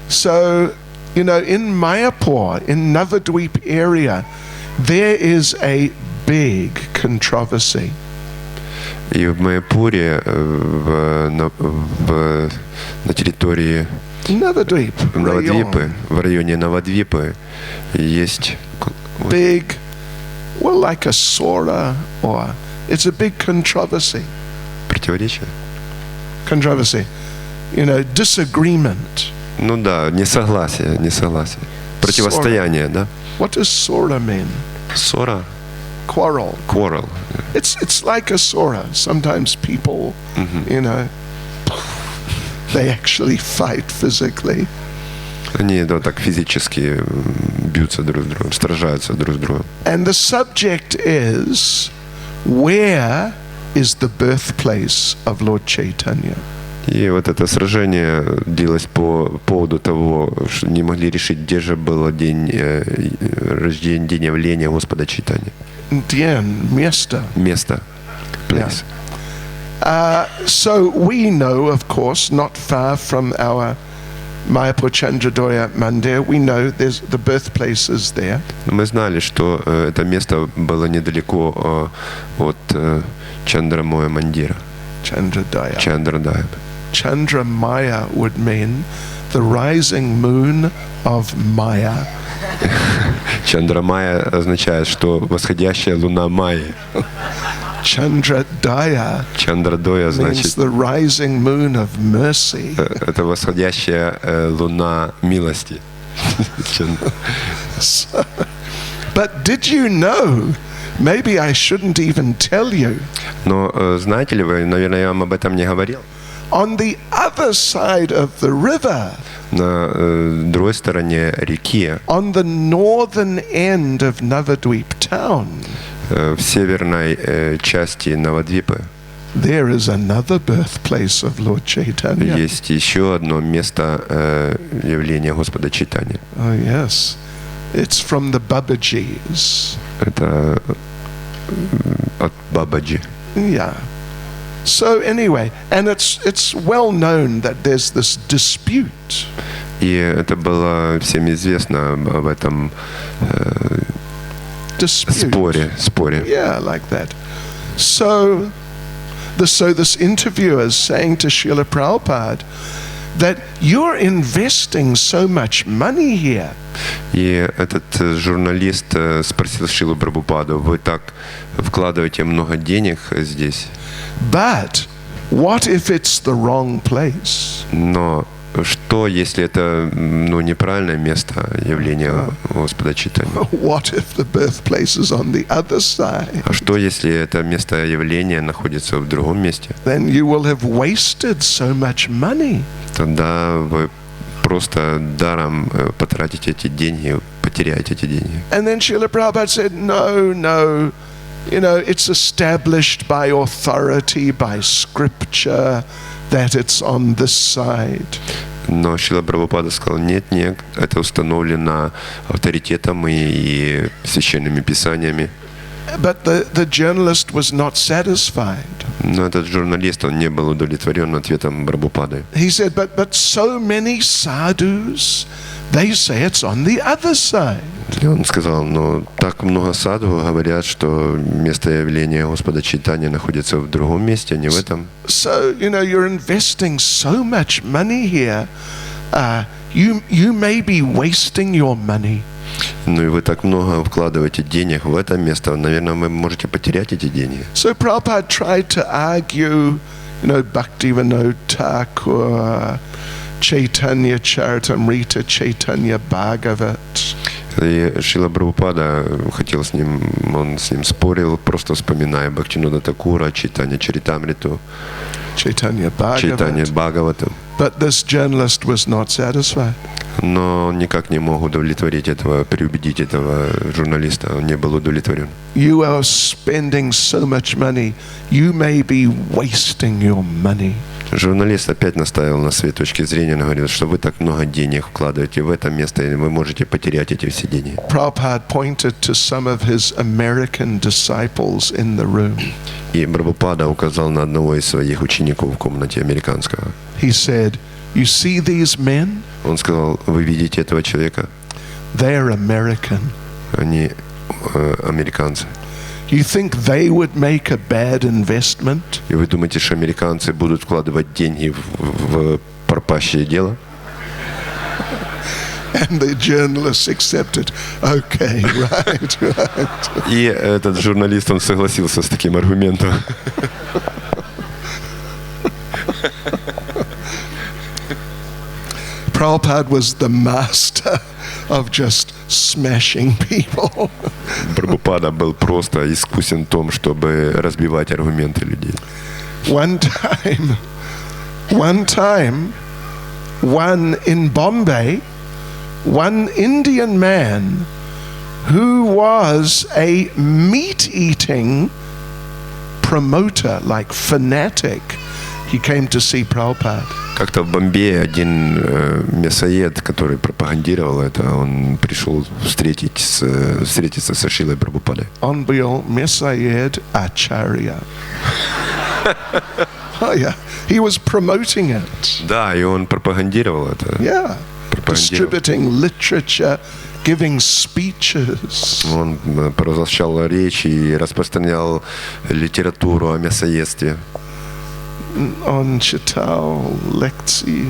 So, in Mayapur, in Navadvip area, there is a big controversy. И в Майяпуре, на территории Навадвипы, в районе Навадвипы, есть big, well, like a Sora, or it's a big controversy. Противоречие? Controversy. Disagreement. Ну да, несогласие. Противостояние, да? What does Sora mean? Ссора? Quarrel. Quarrel. It's like a Sora. Sometimes people, they actually fight physically. Они так физически бьются друг с другом, сражаются друг с другом. And the subject is, where is the birthplace of Lord Chaitanya? И вот это сражение длилось по поводу того, что не могли решить, где же был день рождения, день явления Господа Чайтаньи. Место. Место. Place. So we know, of course, not far from our Mayapur Chandradoya Mandir, we know there's the birthplace is there. Мы знали, что это место было недалеко от Чандрамоя Мандира. Chandradaya. Chandramaya would mean the rising moon of Maya. Чандрамая означает, что восходящая луна Майи. Chandradaya Чандрадоя means значит the rising moon of mercy. это восходящая луна милости. But did you know? Maybe I shouldn't even tell you. Но знаете ли вы, наверное, я вам об этом не говорил. On the other side of the river, на другой стороне реки, on the northern end of Navadvip town, в северной части Навадвипы, there is another birthplace of Lord Chaitanya. есть еще одно место явления Господа Чайтаньи. Oh yes, it's from the Babajis. Это от Бабаджи. Yeah. So anyway, and it's well known that there's this dispute. И это было всем известно об этом споре. Yeah, like that. So this interviewer is saying to Srila Prabhupada that you're investing so much money here. И этот журналист спросил Шрилу Прабхупаду: вы так вкладываете много денег здесь? But what if it's the wrong place? Но что, если это неправильное место явления Господа Чайтаньи? What if the birthplace is on the other side? А что, если это место явления находится в другом месте? Then you will have wasted so much money. Тогда вы просто даром потратите эти деньги, потеряете эти деньги. And then Srila Prabhupada said, no. It's established by authority, by scripture, that it's on this side. Но Шрила Прабхупада сказал, нет, это установлено авторитетом и священными писаниями. But the journalist was not satisfied. Но этот журналист, он не был удовлетворен ответом Прабхупады. He said, but so many sadhus, they say it's on the other side. И он сказал, но так много садху говорят, что место явления Господа Чайтаньи находится в другом месте, а не в этом. So, you're investing so much money here. You may be wasting your money. Ну и вы так много вкладываете денег в это место, наверное, вы можете потерять эти деньги. So Prabhupada tried to argue, Bhakti Vinod Thakur, Чайтанья Charitamrita, Чайтанья Bhagavat. И Шрила Прабхупада хотел он с ним спорил, просто вспоминая Бхактивинода Такура, Чайтанья Чаритамриту, Чайтанья Бхагавату. But this journalist was not satisfied. Но никак не мог удовлетворить этого, переубедить этого журналиста, он не был удовлетворен. You are spending so much money, you may be wasting your money. Журналист опять наставил на своей точке зрения, он говорил, что вы так много денег вкладываете в это место, и вы можете потерять эти все деньги. Prabhupada pointed to some of his American disciples in the room. И Прабхупада указал на одного из своих учеников в комнате американского. He said, you see these men? Он сказал, вы видите этого человека? They're American. Они американцы. You think they would make a bad investment? И вы думаете, что американцы будут вкладывать деньги в пропащее дело? And the journalist accepted. Okay, right. И этот журналист, он согласился с таким аргументом. Prabhupada was the master of just smashing people. Прабхупада был просто искусен в том, чтобы разбивать аргументы людей. One time, one in Bombay, one Indian man who was a meat-eating promoter, like fanatic, he came to see Prabhupada. Как-то в Бомбее один мясоед, который пропагандировал это, он пришел встретиться со Шрилой Прабхупадой. Он был мясоед Ачарья. Oh yeah, he was promoting it. Да, и он пропагандировал это. Yeah, distributing literature, giving speeches. Он провозглашал речи и распространял литературу о мясоедстве. On читал лекции.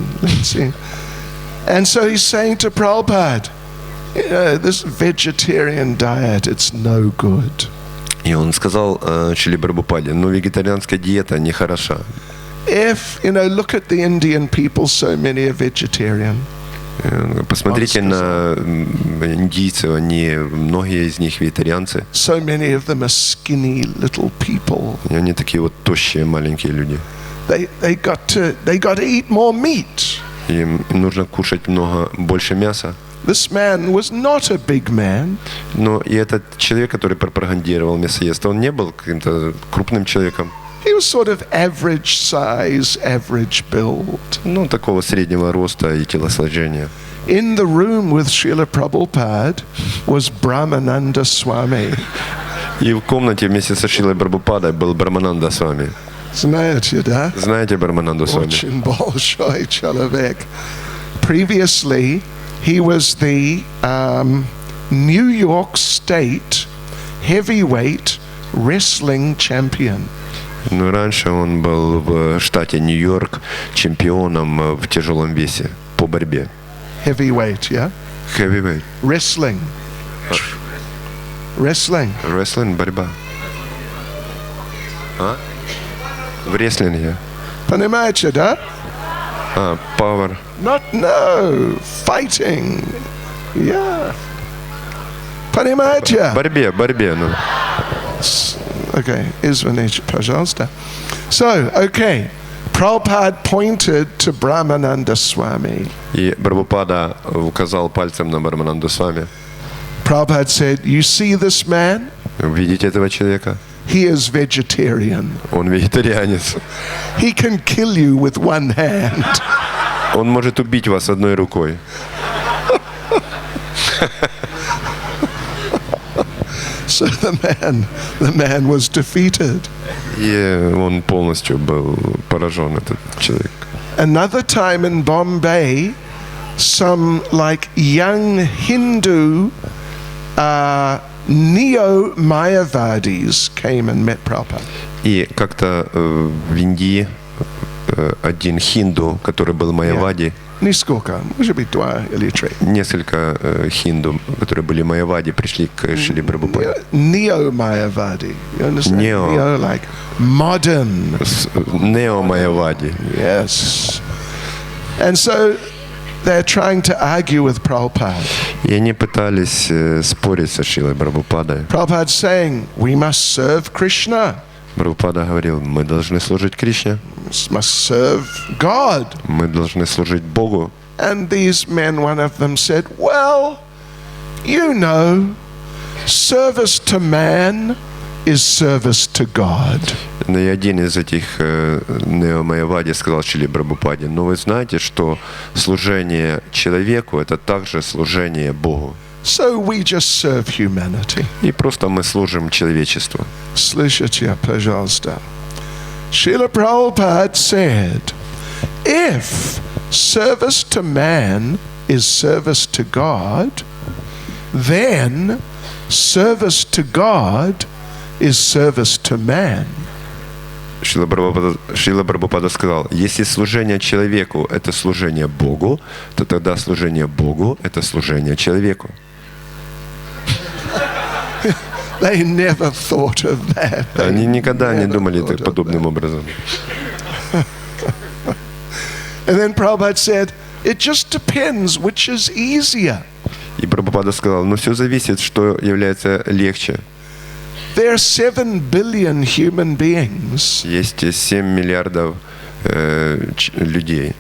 And so he's saying to Prabhupada, this vegetarian diet, it's no good. И он сказал Шриле Прабхупаде, вегетарианская диета не хороша. If, look at the Indian people, so many are vegetarian. Посмотрите на индийцев, многие из них вегетарианцы. So many of them are skinny little people. И они такие вот тощие маленькие люди. They got to eat more meat. Им нужно кушать больше мяса. This man was not a big man. Но и этот человек, который пропагандировал мясоедство, он не был каким-то крупным человеком. He was sort of average size, average build. Такого среднего роста и телосложения. In the room with Srila Prabhupada was Brahmananda Swami. И в комнате вместе со Шрилой Прабхупадой был Брахмананда Свами. Знаете, да? Знаете Брахмананду Свами? Очень большой человек. Previously, he was the New York State heavyweight wrestling champion. Раньше он был в штате Нью-Йорк чемпионом в тяжелом весе по борьбе. Heavyweight, yeah? Heavyweight. Wrestling. Wrestling, борьба. В рестлинге. Понимаете, да? Power. No, fighting. Yeah. Понимаете? Борьбе. Okay, извините, пожалуйста. So, okay, Prabhupada pointed to Brahmananda Swami. И Прабхупада указал пальцем на Брахмананду Свами. Prabhupada said, you see this man? Видите этого человека? He is vegetarian. Он вегетарианец. He can kill you with one hand. Он может убить вас одной рукой. So the man was defeated. И он полностью был поражен, этот человек. Another time in Bombay, some like young Hindu neo-Mayavadis came and met Prabhupada. И как-то в Индии один хинду, который был майявади, Нисколько, может быть, два или три. несколько хинду, которые были майявади, пришли к Шриле Прабхупаде. Neo-Mayavadi. You understand? Neo. Neo, like modern. Нео-майявади. Yes. And so they're trying to argue with Prabhupada. И они пытались спорить со Шрилой Прабхупадой. Prabhupada's saying, we must serve Krishna, Прабхупада говорил, мы должны служить Кришне, must serve God. мы должны служить Богу. And these men, one of them said, well, you know, service to man is service to God. И один из этих неомайявади сказал Шриле Прабхупаде, но вы знаете, что служение человеку – это также служение Богу. So we just serve humanity. И просто мы служим человечеству. Слышите, пожалуйста. Srila Prabhupada said, if service to man is service to God, then service to God is service to man. Шрила Прабхупада сказал, если служение человеку – это служение Богу, то тогда служение Богу – это служение человеку. They never thought of that. Они никогда не Never думали thought так of подобным образом. And then Prabhupada said, it just depends which is easier. И Прабхупада сказал, ну все зависит, что является легче. There are 7 billion human beings. Есть 7 миллиардов людей.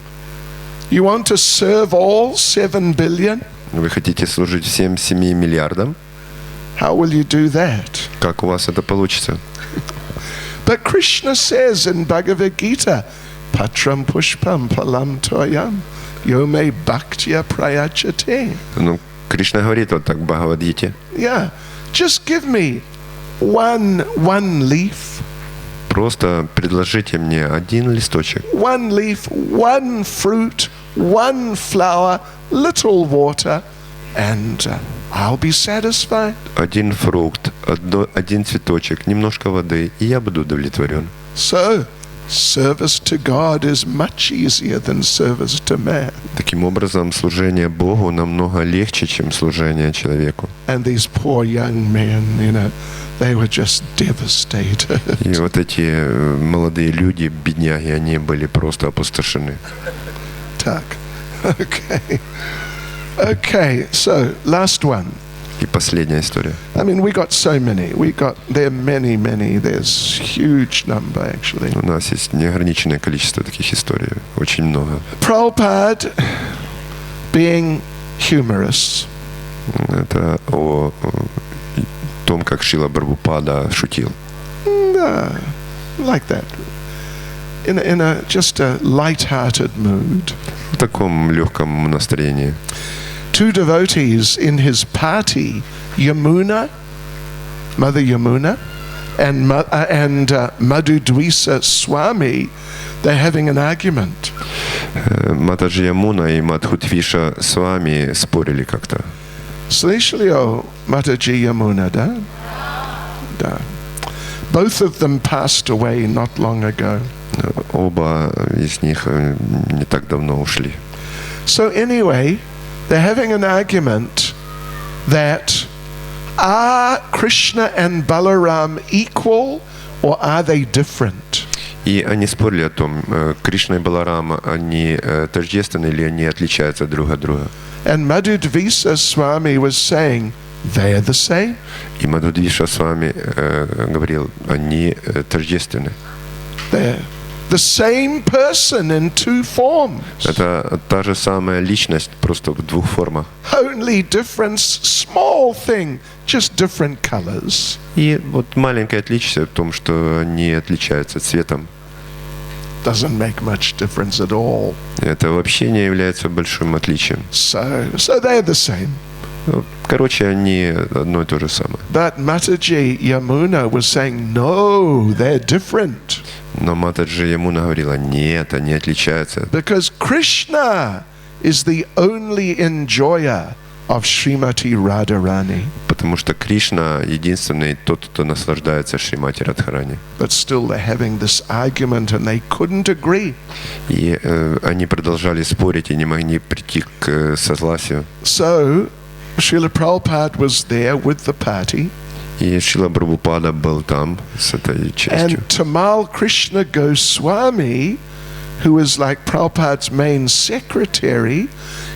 You want to serve all 7 billion? Вы хотите служить всем 7 миллиардам? How will you do that? Как у вас это получится? But Krishna says in Bhagavad Gita, Patram Pushpam Palam Toyam Yome Bhaktya Prayachate. Ну, Кришна говорит вот так в Бхагавад-гите. Yeah, just give me one leaf, Просто предложите мне один листочек, one leaf, one fruit, one flower, little water, and I'll be satisfied. один фрукт, один цветочек, немножко воды, и я буду удовлетворен. So, service to God is much easier than service to man. Таким образом, служение Богу намного легче, чем служение человеку. And these poor young men, you know, they were just devastated. И вот эти молодые люди, бедняги, они были просто опустошены. Так. Okay, so last one. И последняя история. I mean, we got so many. There are many. There's huge number, actually. У нас есть неограниченное количество таких историй, очень много. Prabhupada, being humorous, Это о том, как Шрила Прабхупада шутил. like that, in a just a light-hearted mood. В таком легком настроении. 2 devotees in his party, Yamuna, Mother Yamuna, and Madhudvisa Swami, they're having an argument. Матаджи Ямуна и Мадхудвиша Свами спорили как-то. Слышали о Mataji Yamuna, да? Да. Both of them passed away not long ago. Оба из них не так давно ушли. So anyway, they're having an argument that are Krishna and Balaram equal or are they different? И они спорили о том, Кришна и Баларама, они тождественны или они отличаются друг от друга. And Madhudvisa Swami was saying they're the same. И Мадхудвиша Свами говорил, они тождественны. They're the same person in 2 forms. Это та же самая личность, просто в 2 формах. Only difference, small thing, just different colors. И вот маленькое отличие в том, что они отличаются цветом. doesn't make much difference at all. Это вообще не является большим отличием. So they're the same. Ну, короче, они одно и то же самое. But Mataji Yamuna was saying, no, they're different. Но Матаджи Ямуна говорила, нет, они отличаются. Because Krishna is the only enjoyer of Srimati Radharani. Потому что Кришна единственный тот, кто наслаждается Шримати Радхарани. But still they're having this argument and they couldn't agree. И они продолжали спорить и не могли прийти к согласию. So Srila Prabhupada was there with the party. И Шрила Прабхупада был там с этой частью. And Tamal Krishna Goswami, who was like Prabhupada's main secretary,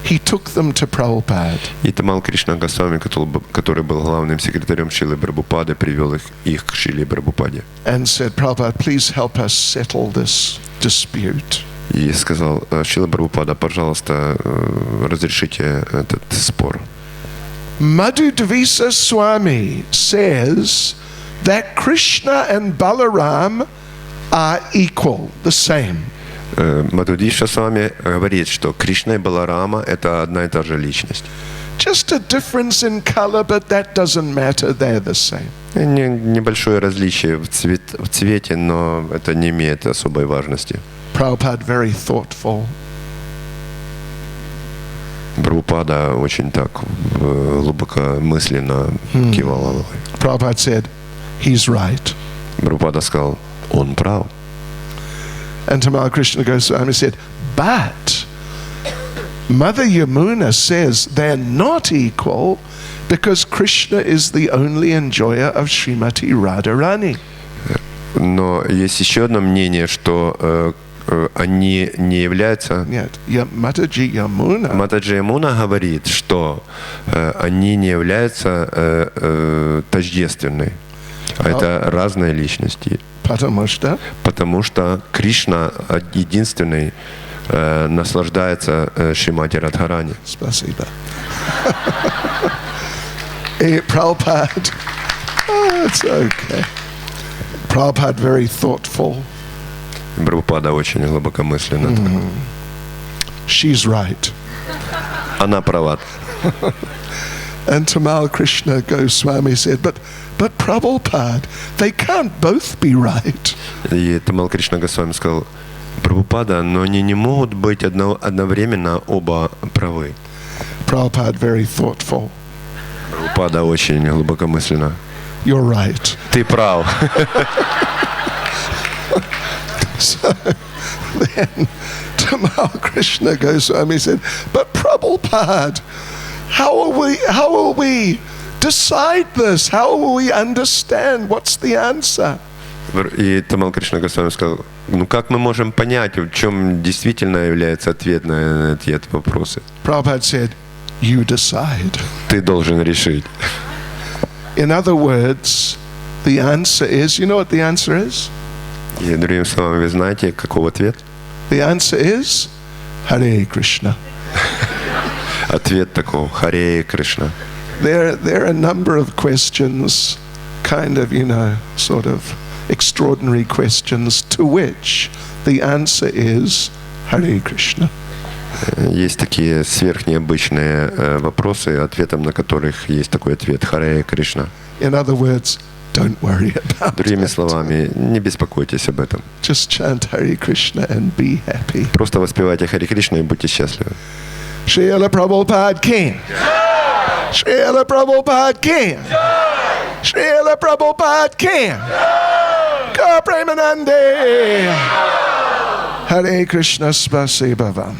he took them to Prabhupada. И Тамал Кришна Госвами, который был главным секретарем Шрилы Прабхупады, привел их к Шриле Прабхупаде. And said, Prabhupada, please help us settle this dispute. И сказал, Шрила Прабхупада, пожалуйста, разрешите этот спор. Madhudvisa Swami says that Krishna and Balaram are equal, the same. Мадхудиша с вами говорит, что Кришна и Баларама – это одна и та же личность. Just a difference in color, but that doesn't matter, they're the same. Небольшое различие в цвете, но это не имеет особой важности. Prabhupada very thoughtful. Прабхупада очень так глубокомысленно кивал головой. Prabhupada said, he's right. Прабхупада сказал, он прав. And Tamal Krishna Goswami said, but Mother Yamuna says they're not equal because Krishna is the only enjoyer of Srimati Radharani. Но есть еще одно мнение, что они не являются... Нет, Mataji Yamuna. Матаджи Ямуна говорит, что они не являются тождественны. Это разные личности. Потому что Кришна единственный наслаждается Шримати Радхарани. Спасибо. И Prabhupada, it's okay. Prabhupada very thoughtful. Прабхупада очень глубокомысленно. She's right. Она права. And Tamal Krishna Goswami said, but Prabhupada, they can't both be right. И Тамал Кришна Госвами сказал, Прабхупада, но они не могут быть одновременно оба правы. Prabhupada very thoughtful. Прабхупада очень глубокомысленно. You're right. Ты прав. So then Tamal Krishna Goswami said, but Prabhupada, how will we decide this? How will we understand? What's the answer? И Тамал Кришна Госвами сказал, ну как мы можем понять, в чем действительно является ответ на эти вопросы? Prabhupada said, you decide. Ты должен решить. In other words, the answer is, you know what the answer is? И другими словами, вы знаете, каков ответ? The answer is Hare Krishna. Ответ таков, Харе Кришна. There are a number of questions, kind of, sort of extraordinary questions, to which the answer is Hare Krishna. Есть такие сверхнеобычные вопросы, ответом на которых есть такой ответ Харе Кришна. In other words, don't worry about Другими it. словами, не беспокойтесь об этом. Just chant Hare Krishna and be happy. Просто воспевайте Харе Кришна и будьте счастливы. Srila Prabhupada King. Srila Prabhupada King. Srila Prabhupada King. Ka Premanande. Hare Krishna Spasibavam.